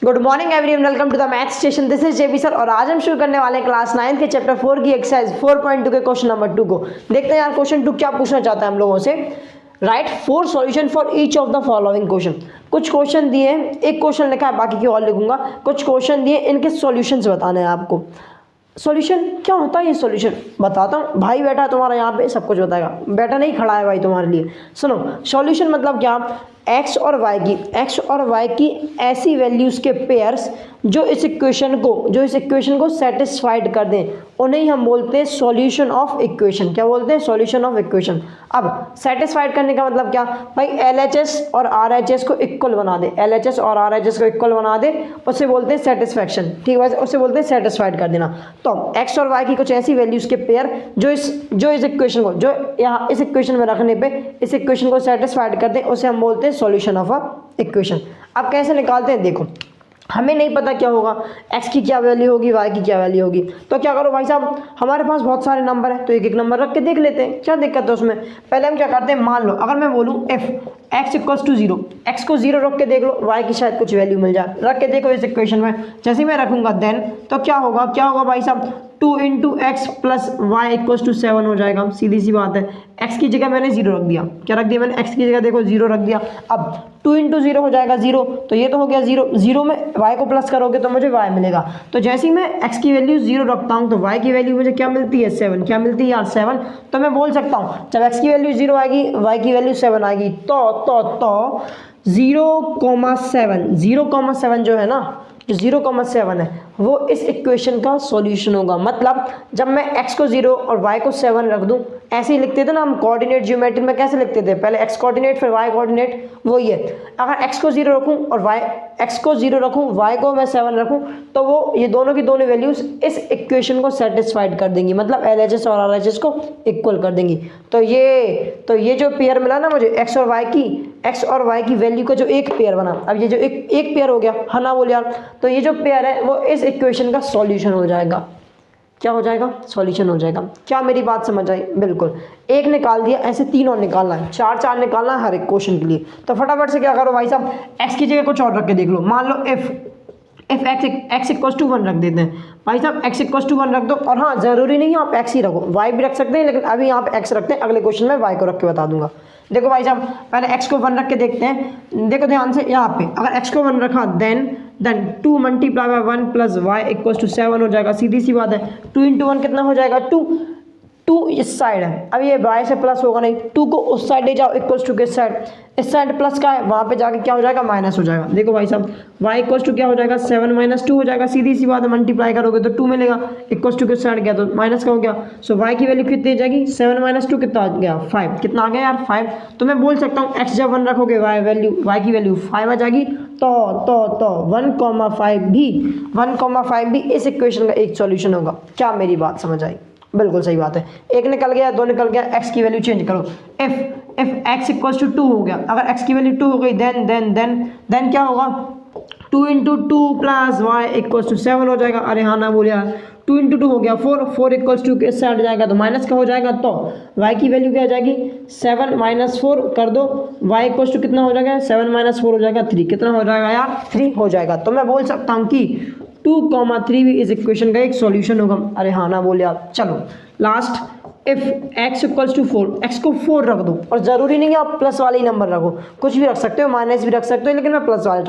Good morning everyone, welcome to the math station. This is JB sir और आज हम शुरू करने वाले हैं क्लास 9 के चैप्टर 4 की एक्सरसाइज 4.2 के क्वेश्चन नंबर 2 को। देखते हैं यार क्वेश्चन 2 क्या पूछना चाहता है हम लोगों से। Right 4 solution for each of the following question. कुछ क्वेश्चन दिए हैं, एक क्वेश्चन लिखा है, बाकी के और लिखूंगा। कुछ क्वेश्चन दिए, इनके सॉल्यूशंस बताने हैं आपको। सॉल्यूशन क्या होता है, ये सॉल्यूशन बताता हूँ। भाई बैठा है तुम्हारा यहाँ पे, सब कुछ बताएगा। बैठा नहीं, खड़ा है भाई तुम्हारे लिए। सुनो, सॉल्यूशन मतलब क्या, एक्स और वाई की ऐसी वैल्यूज के पेयर्स जो इस इक्वेशन को सेटिस्फाइड कर दें, उन्हें हम बोलते हैं सॉल्यूशन ऑफ इक्वेशन। क्या बोलते हैं? Solution of equation. अब सेटिस्फाइड करने का मतलब क्या भाई, LHS और RHS को इक्वल बना दे, LHS और RHS को इक्वल बना दे, उसे बोलते हैं सेटिस्फैक्शन। ठीक है, उसे बोलते हैं सेटिस्फाइड कर देना। तो एक्स और वाई की कुछ ऐसी वैल्यूज के पेयर जो इस इक्वेशन को, जो यहाँ इस इक्वेशन में रखने पे इस इक्वेशन को सेटिस्फाइड कर दें, उसे हम बोलते हैं सॉल्यूशन ऑफ अ इक्वेशन। अब कैसे निकालते हैं, देखो हमें नहीं पता क्या होगा, x की क्या वैल्यू होगी, y की क्या वैल्यू होगी। तो क्या करो भाई साहब, हमारे पास बहुत सारे नंबर है, तो एक एक नंबर रख के देख लेते हैं, क्या दिक्कत है उसमें। पहले हम क्या करते हैं, मान लो अगर मैं बोलूँ f x equals to 0, x को 0 रख के देख लो, y की शायद कुछ वैल्यू मिल जाए। रख के देखो इस इक्वेशन में, जैसे मैं रखूंगा देन तो क्या होगा भाई साहब, 2 into x plus y equals to 7 हो जाएगा। सीधी सी बात है, x की जगह मैंने 0 रख दिया। क्या रख दिया मैंने? x की जगह देखो 0 रख दिया। अब 2 इंटू 0 हो जाएगा 0, तो ये तो हो गया 0 में y को प्लस करोगे तो मुझे y मिलेगा। तो जैसे ही मैं x की वैल्यू 0 रखता हूँ तो y की वैल्यू मुझे क्या मिलती है? 7। क्या मिलती है यार? 7। तो मैं बोल सकता हूँ जब x की वैल्यू 0 आएगी, y की वैल्यू 7 आएगी, तो 0,7 जो है ना, जो 0,7 है वो इस इक्वेशन का सॉल्यूशन होगा। मतलब जब मैं x को 0 और y को 7 रख दूं, ऐसे ही लिखते थे ना हम कोऑर्डिनेट ज्योमेट्री में। कैसे लिखते थे? पहले x कोऑर्डिनेट फिर y कोऑर्डिनेट, वो ही है। अगर x को 0 रखूं और x को 0 रखूं, y को मैं 7 रखूं, तो वो ये दोनों की दोनों वैल्यूज इस इक्वेशन को सेटिस्फाइड कर देंगी, मतलब LHS और RHS को इक्वल कर देंगी। तो ये जो पेयर मिला ना मुझे, x और y की वैल्यू का जो एक पेयर बना, अब ये जो एक पेयर हो गया, है ना बोल यार। तो ये जो पेयर है वो इस इक्वेशन का सॉल्यूशन हो जाएगा। क्या हो जाएगा? सॉल्यूशन हो जाएगा। क्या मेरी बात समझ आई? बिल्कुल। एक निकाल दिया, ऐसे 3 और निकालना है, 4 निकालना है हर एक क्वेश्चन के लिए। तो फटाफट से क्या करो भाई साहब, x की जगह कुछ और रख के देख लो। मान लो if x इक्वल्स टू 1 रख देते हैं भाई साहब, x इक्वल्स टू 1 रख दो। और हाँ, जरूरी नहीं है आप x ही रखो, y भी रख सकते हैं, लेकिन अभी यहाँ पे x रखते हैं, अगले क्वेश्चन में y को रख के बता दूंगा। देखो भाई साहब, पहले x को 1 रख के देखते हैं। देखो ध्यान से, यहाँ पे अगर x को 1 रखा then 2 multiply by 1 plus y equals to 7 हो जाएगा। सीधी सी बात है, 2 इंटू 1 कितना हो जाएगा? 2 इस साइड है, अब ये y से प्लस होगा नहीं, 2 को उस साइड ले जाओ, इक्वल्स टू किस साइड? इस साइड प्लस का है, वहाँ पे जाके क्या हो जाएगा? माइनस हो जाएगा। देखो भाई साहब, y इक्वल्स टू क्या हो जाएगा? 7 माइनस 2 हो जाएगा। सीधी सी बात है, मल्टीप्लाई करोगे तो 2 मिलेगा, इक्वल्स टू किस साइड गया तो माइनस का हो गया। सो y की वैल्यू कितनी जाएगी? 7 माइनस 2 कितना आ गया? 5। कितना आ गया यार? 5। तो मैं बोल सकता हूँ x जब 1 रखोगे y की वैल्यू 5 आ जाएगी। तो 1,5 भी इस इक्वेशन का एक सॉल्यूशन होगा। क्या मेरी बात समझ आई? बिल्कुल सही बात है। एक निकल गया, 2 निकल गया, x की वैल्यू चेंज करो। if x इक्वल्स टू 2 हो गया, अगर x की वैल्यू 2 हो गई देन क्या होगा? 2 into 2 plus y equals to 7 हो जाएगा। अरे हाँ ना बोलिए, 2 इंटू 2 हो गया 4 इक्वल्स टू किस साइड जाएगा? तो माइनस का हो जाएगा। तो y की वैल्यू क्या हो जाएगी? 7 माइनस 4 कर दो, y इक्वल्स टू कितना हो जाएगा? 7 माइनस 4 हो जाएगा 3। कितना हो जाएगा यार? 3 हो जाएगा। तो मैं बोल सकता हूँ कि 2,3 भी इस इक्वेशन का एक सॉल्यूशन होगा। अरे हाँ ना बोले आप। चलो last, if x equals to 4, x को 4 रख दो, और ज़रूरी नहीं है आप प्लस वाले ही नंबर रखो, कुछ भी रख सकते हो, माइनस भी रख सकते हो, लेकिन मैं प्लस वाले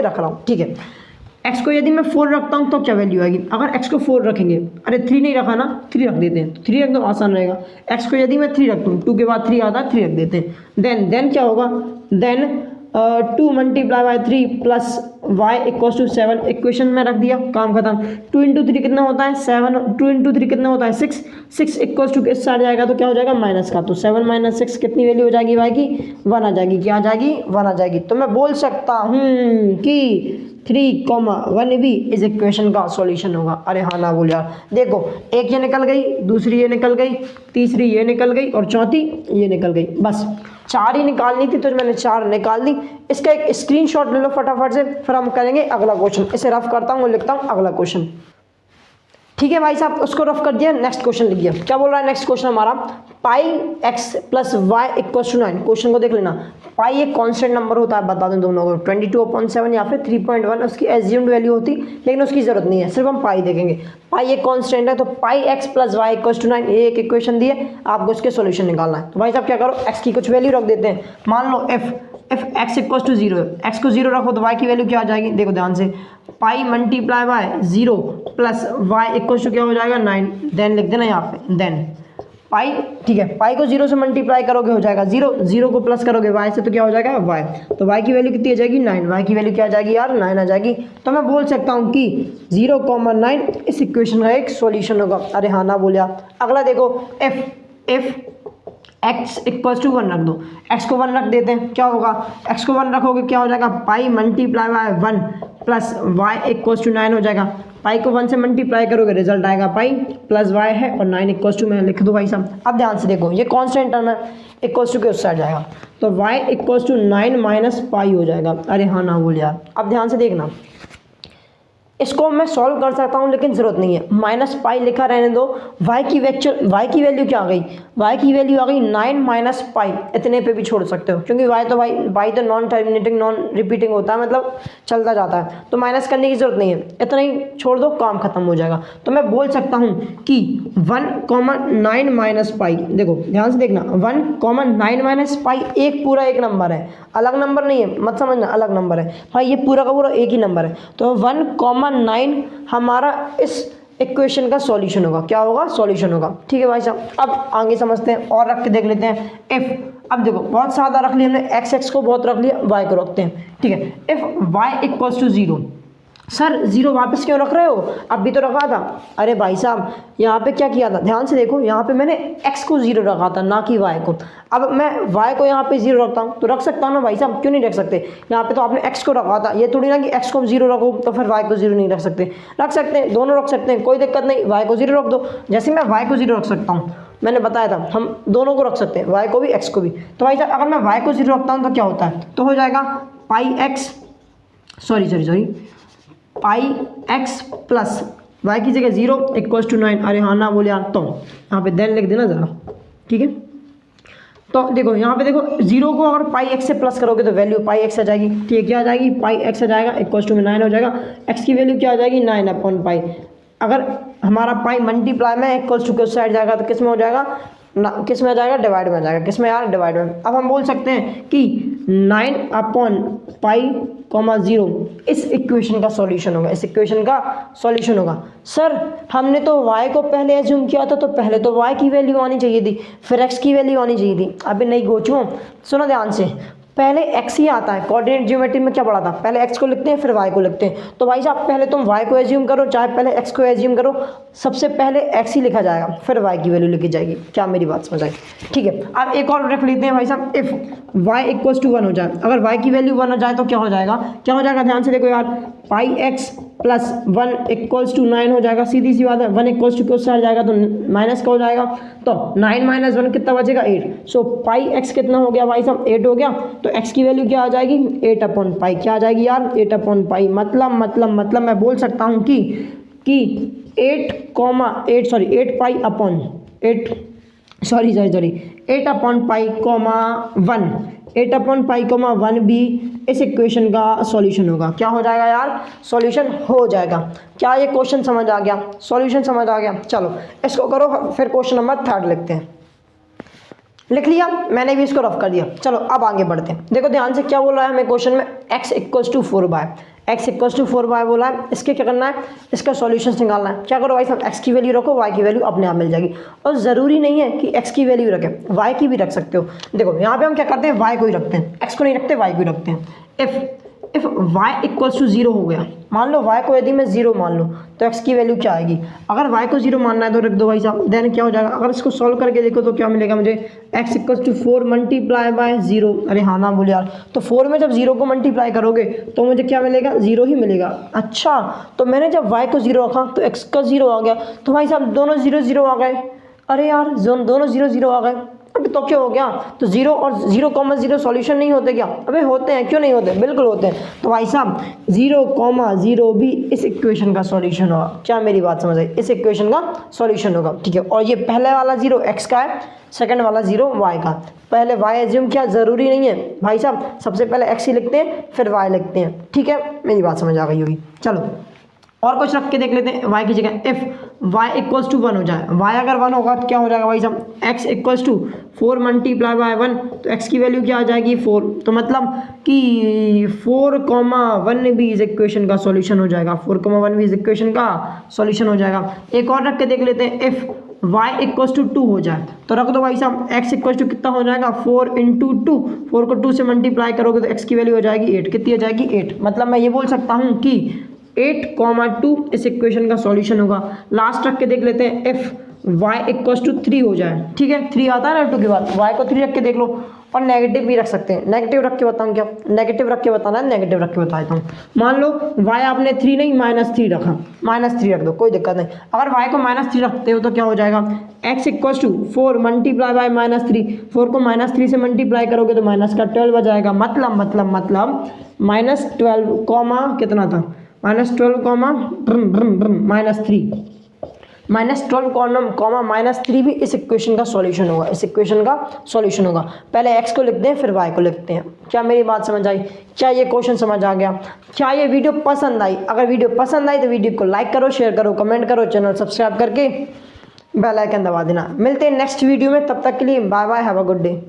रख रहा हूँ। ठीक है, x को यदि मैं 4 रखता हूँ तो क्या वैल्यू आएगी? अगर x को 4 रखेंगे, अरे 3 नहीं रखा ना, 3 रख देते हैं, तो 3 रख दो, आसान रहेगा। x को यदि मैं 3 रख दूँ, 2 के बाद 3 आता है, 3 रख देते हैं। देन क्या होगा? Then 2 multiply by 3 plus y equals to 7 इक्वेशन में रख दिया, काम खत्म। 2 इंटू 3 कितना होता है? 7। 2 इंटू 3 कितना होता है? 6 इक्वल्स टू किस साइड जाएगा? तो क्या हो जाएगा? माइनस का। तो 7 माइनस 6 कितनी वैल्यू हो जाएगी y की? 1 आ जाएगी। क्या आ जाएगी? 1 आ जाएगी। तो मैं बोल सकता हूँ कि 3,1 भी इस इक्वेशन का सॉल्यूशन होगा। अरे हाँ ना बोल यार। देखो, एक ये निकल गई, दूसरी ये निकल गई, तीसरी ये निकल गई और चौथी ये निकल गई। बस 4 ही निकालनी थी, तो मैंने 4 निकाल दी। इसका एक स्क्रीनशॉट ले लो फटाफट से, फिर हम करेंगे अगला क्वेश्चन। इसे रफ करता हूँ, लिखता हूँ अगला क्वेश्चन। ठीक है भाई साहब, उसको रफ कर दिया। नेक्स्ट क्वेश्चन लिखिए, क्या बोल रहा है नेक्स्ट क्वेश्चन हमारा, pi x plus y equal to 9। Question को देख लेना, पाई एक कांस्टेंट नंबर होता है, बता दें तुम लोगों को 22/7 या फिर 3.1 उसकी एज्यूम्ड वैल्यू होती, लेकिन उसकी जरूरत नहीं है, सिर्फ हम पाई देखेंगे। पाई एक कांस्टेंट है, तो pi x plus y equal to 9, ये एक इक्वेशन दी है, आपको इसके सोल्यूशन निकालना है। तो भाई साहब क्या करो, एक्स की कुछ वैल्यू रख देते हैं, मान लो f x equal to 0, x को 0 रखो तो वाई की वैल्यू क्या आ जाएगी, देखो ध्यान से, pi multiply by 0 plus y equal to क्या हो जाएगा 9, देन लिख देना यहाँ पे, देन पाई, ठीक है, पाई को 0 से मल्टीप्लाई करोगे हो जाएगा 0, 0 को प्लस करोगे वाई से तो क्या हो जाएगा वाई, तो वाई की वैल्यू कितनी आ जाएगी 9, वाई की वैल्यू क्या आ जाएगी यार 9 आ जाएगी। तो मैं बोल सकता हूँ कि 0,9 इस इक्वेशन का एक सॉल्यूशन होगा। अरे हाँ ना बोले आप। अगला देखो, एफ एक्स इक्वल्स टू 1 रख दो, एक्स को 1 रख देते हैं, क्या होगा, एक्स को 1 रखोगे क्या हो जाएगा, pi multiply by 1 plus y equals to 9 हो जाएगा। पाई को 1 से मल्टीप्लाई करोगे रिजल्ट आएगा पाई प्लस वाई है और 9 इक्वल्स टू, मैं लिख दूँ भाई साहब। अब ध्यान से देखो, ये कांस्टेंट टर्म है, इक्वल्स टू के उस साइड जाएगा, तो y equals to 9 minus pi हो जाएगा। अरे हाँ ना बोल यार। अब ध्यान से देखना, इसको मैं सॉल्व कर सकता हूँ लेकिन ज़रूरत नहीं है, माइनस पाई लिखा रहने दो। वाई की वैल्यू क्या आ गई, वाई की वैल्यू आ गई 9 माइनस पाई, इतने पे भी छोड़ सकते हो क्योंकि वाई तो नॉन टर्मिनेटिंग नॉन रिपीटिंग होता है, मतलब चलता जाता है, तो माइनस करने की ज़रूरत नहीं है, इतना ही छोड़ दो, काम खत्म हो जाएगा। तो मैं बोल सकता हूँ कि 1,9 माइनस पाई, देखो ध्यान से देखना, 1,9 माइनस पाई एक पूरा एक नंबर है, अलग नंबर नहीं है, मत समझना अलग नंबर है भाई, ये पूरा का पूरा एक ही नंबर है। तो 1,9 हमारा इस इक्वेशन का सॉल्यूशन होगा, क्या होगा, सॉल्यूशन होगा। ठीक है भाई साहब, अब आगे समझते हैं और रख के देख लेते हैं। एफ, अब देखो बहुत सादा रख लिया हमने, एक्स को बहुत रख लिया, वाई को रखते हैं। ठीक है, if y equals to 0, sir 0 वापस क्यों रख रहे हो, अब भी तो रखा था। अरे भाई साहब यहाँ पे क्या किया था, ध्यान से देखो, यहाँ पे मैंने x को 0 रखा था, ना कि y को। अब मैं y को यहाँ पे 0 रखता हूँ तो रख सकता हूँ ना भाई साहब, क्यों नहीं रख सकते। यहाँ पे तो आपने x को रखा था, ये थोड़ी ना कि x को 0 रखो तो फिर y को 0 नहीं रख सकते, रख सकते हैं, दोनों रख सकते हैं, कोई दिक्कत नहीं। y को 0 रख दो, जैसे मैं y को 0 रख सकता हूँ, मैंने बताया था हम दोनों को रख सकते हैं, y को भी x को भी। तो भाई साहब अगर मैं y को 0 रखता हूँ तो क्या होता है, तो हो जाएगा pi x, sorry pi x plus y की जगह 0 इक्वल्स टू 9। अरे हाँ ना बोले यार, तो यहाँ पे देन लिख देना ज़रा, ठीक है। तो देखो यहाँ पे देखो, 0 को अगर पाई एक्स से प्लस करोगे तो वैल्यू पाई एक्स आ जाएगी, ठीक है, क्या आ जाएगी, पाई एक्स आ जाएगा, इक्वल्स टू में 9 हो जाएगा, एक्स की वैल्यू क्या आ जाएगी 9 अपॉन पाई। अगर हमारा पाई मल्टीप्लाई में इक्वल्स टू के उस साइड जाएगा तो किस में हो जाएगा ना, किस में आ जाएगा, डिवाइड में आ जाएगा, किस में यार, डिवाइड में। अब हम बोल सकते हैं कि 9 अपॉन पाई कॉमा 0 इस इक्वेशन का सॉल्यूशन होगा, इस इक्वेशन का सॉल्यूशन होगा। सर हमने तो y को पहले एज्यूम किया था, तो पहले तो y की वैल्यू आनी चाहिए थी, फिर x की वैल्यू आनी चाहिए थी। अभी नहीं गोचू, सुनो ध्यान से, पहले x ही आता है। कोऑर्डिनेट ज्योमेट्री में क्या पढ़ा था, पहले x को लिखते हैं फिर y को लिखते हैं। तो भाई साहब पहले तुम y को एज्यूम करो, चाहे पहले x को एज्यूम करो, सबसे पहले x ही लिखा जाएगा, फिर y की वैल्यू लिखी जाएगी। क्या मेरी बात समझ आई, ठीक है। अब एक और रख लेते हैं भाई साहब, इफ y इक्वल्स टू 1 हो जाए, अगर y की वैल्यू 1 हो जाए तो क्या हो जाएगा, क्या हो जाएगा, ध्यान से देखो यार, पाई एक्स प्लस 1 इक्वल्स टू 9 हो जाएगा, सीधी सी बात है, 1 इक्वल्स टू क्यों साइड जाएगा तो माइनस का हो जाएगा, तो 9 माइनस 1 कितना बचेगा 8। सो पाई एक्स कितना हो गया भाई साहब, 8 हो गया, तो x की वैल्यू क्या आ जाएगी 8 अपॉन पाई, क्या आ जाएगी यार 8 अपॉन पाई। मतलब मैं बोल सकता हूँ कि 8 upon pi comma 1, 8 upon pi comma 1 भी इस इक्वेशन का सॉल्यूशन होगा। क्या हो जाएगा यार, सॉल्यूशन हो जाएगा। क्या ये क्वेश्चन समझ आ गया, सॉल्यूशन समझ आ गया। चलो इसको करो, फिर क्वेश्चन नंबर 3 लिखते हैं। लिख लिया, मैंने भी इसको रफ कर दिया। चलो अब आगे बढ़ते हैं। देखो ध्यान से क्या बोल रहा है हमें क्वेश्चन में, x equals to 4y, x equals to 4y बोला है, इसके क्या करना है, इसका सॉल्यूशन निकालना है। क्या करो भाई साहब, x की वैल्यू रखो, y की वैल्यू अपने आप मिल जाएगी, और ज़रूरी नहीं है कि x की वैल्यू रखें, y की भी रख सकते हो। देखो यहाँ पे हम क्या करते हैं, y को ही रखते हैं, x को नहीं रखते, y को ही रखते हैं। इफ y इक्वल्स टू 0 हो गया, मान लो y को यदि मैं 0 मान लो तो x की वैल्यू क्या आएगी, अगर y को 0 मानना है तो रख दो भाई साहब, देन क्या हो जाएगा, अगर इसको सॉल्व करके देखो तो क्या मिलेगा मुझे, x equals to 4 multiply by 0। अरे हाँ ना बोले यार, तो 4 में जब 0 को मल्टीप्लाई करोगे तो मुझे क्या मिलेगा, 0 ही मिलेगा। अच्छा, तो मैंने जब y को 0 रखा तो x का 0 आ गया, तो भाई साहब दोनों 0 0 आ गए। अरे यार दोनों 0 0 आ गए, तो क्या हो गया, तो 0 और 0,0 सॉल्यूशन नहीं होते क्या? अबे होते हैं, क्यों नहीं होते, बिल्कुल होते हैं। तो भाई साहब 0,0 भी इस इक्वेशन का सॉल्यूशन होगा। क्या मेरी बात समझ आई? इस इक्वेशन का सॉल्यूशन होगा, ठीक है। और ये पहले वाला 0 x का है, सेकंड वाला 0 y का। पहले y एज्यूम किया, ज़रूरी नहीं है भाई साहब, सबसे पहले x ही लिखते हैं फिर y लिखते हैं, ठीक है। मेरी बात समझ आ गई होगी। चलो और कुछ रख के देख लेते हैं। y की जगह इफ y इक्वल्स टू 1 हो जाए, y अगर 1 होगा तो क्या हो जाएगा भाई साहब, x equals to 4 multiply by 1, तो x की वैल्यू क्या आ जाएगी 4। तो मतलब कि 4,1 भी इस इक्वेशन का सॉल्यूशन हो जाएगा, 4,1 भी इस इक्वेशन का सॉल्यूशन हो जाएगा। एक और रख के देख लेते हैं, इफ y इक्वल्स टू 2 हो जाए तो रख दो भाई साहब, x इक्वल्स टू कितना हो जाएगा 4 इंटू 2, 4 को 2 से मल्टीप्लाई करोगे तो x की वैल्यू हो जाएगी 8। कितनी हो जाएगी 8। मतलब मैं ये बोल सकता हूँ कि 8,2 इस इक्वेशन का सॉल्यूशन होगा। लास्ट रख के देख लेते हैं, इफ y इक्वल्स टू 3 हो जाए, ठीक है, 3 आता है ना 2 के बाद, y को 3 रख के देख लो। और नेगेटिव भी रख सकते हैं, नेगेटिव रख के बताऊँ क्या, नेगेटिव रख के बताना है, नेगेटिव रख के बता देता हूँ। मान लो y आपने 3 नहीं -3 रखा, -3 रख दो, कोई दिक्कत नहीं। अगर y को -3 रखते हो तो क्या हो जाएगा, x equals to 4 multiply by -3, 4 को -3 से मल्टीप्लाई करोगे तो माइनस का 12 आ जाएगा। मतलब -12 कॉमा कितना था, -12 कॉमा -3, -12 कॉमा -3 भी इस इक्वेशन का सॉल्यूशन होगा, इस इक्वेशन का सॉल्यूशन होगा। पहले x को लिखते हैं फिर y को लिखते हैं। क्या मेरी बात समझ आई? क्या ये क्वेश्चन समझ आ गया? क्या ये वीडियो पसंद आई? अगर वीडियो पसंद आई तो वीडियो को लाइक करो, शेयर करो, कमेंट करो, चैनल सब्सक्राइब करके बेल आइकन दबा देना। मिलते हैं नेक्स्ट वीडियो में, तब तक के लिए bye bye, have a good day.